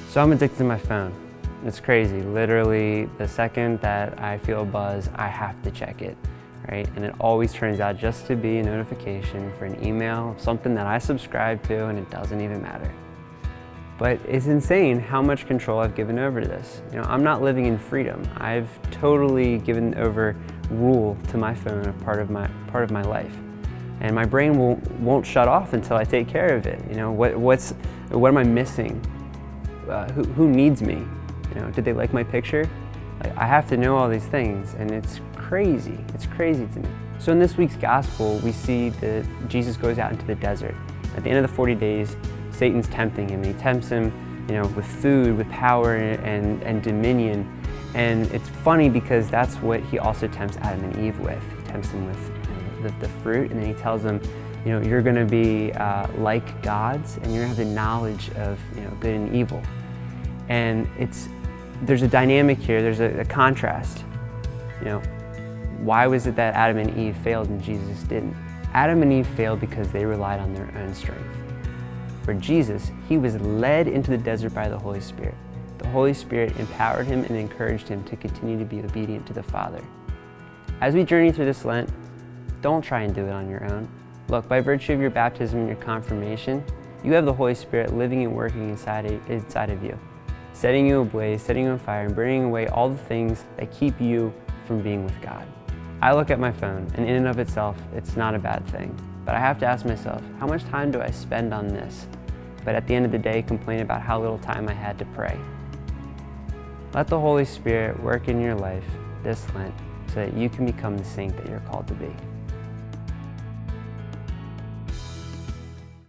So I'm addicted to my phone. It's crazy. Literally, the second that I feel a buzz, I have to check it, right? And it always turns out just to be a notification for an email, something that I subscribe to, and it doesn't even matter. But it's insane how much control I've given over to this. You know, I'm not living in freedom. I've totally given over rule to my phone, a part of my life. And my brain won't shut off until I take care of it. You know, what am I missing? Who needs me? You know, did they like my picture? I have to know all these things, and it's crazy. It's crazy to me. So in this week's gospel, we see that Jesus goes out into the desert. At the end of the 40 days, Satan's tempting him. He tempts him, you know, with food, with power, and dominion. And it's funny because that's what he also tempts Adam and Eve with. He tempts them with the fruit, and then he tells them, you know, you're going to be like gods, and you're going to have the knowledge of, you know, good and evil. And there's a dynamic here. There's a contrast. You know, why was it that Adam and Eve failed and Jesus didn't? Adam and Eve failed because they relied on their own strength. For Jesus, he was led into the desert by the Holy Spirit. The Holy Spirit empowered him and encouraged him to continue to be obedient to the Father. As we journey through this Lent, don't try and do it on your own. Look, by virtue of your baptism and your confirmation, you have the Holy Spirit living and working inside of you, setting you ablaze, setting you on fire, and burning away all the things that keep you from being with God. I look at my phone, and in and of itself, it's not a bad thing. But I have to ask myself, how much time do I spend on this? But at the end of the day, complain about how little time I had to pray. Let the Holy Spirit work in your life this Lent so that you can become the saint that you're called to be.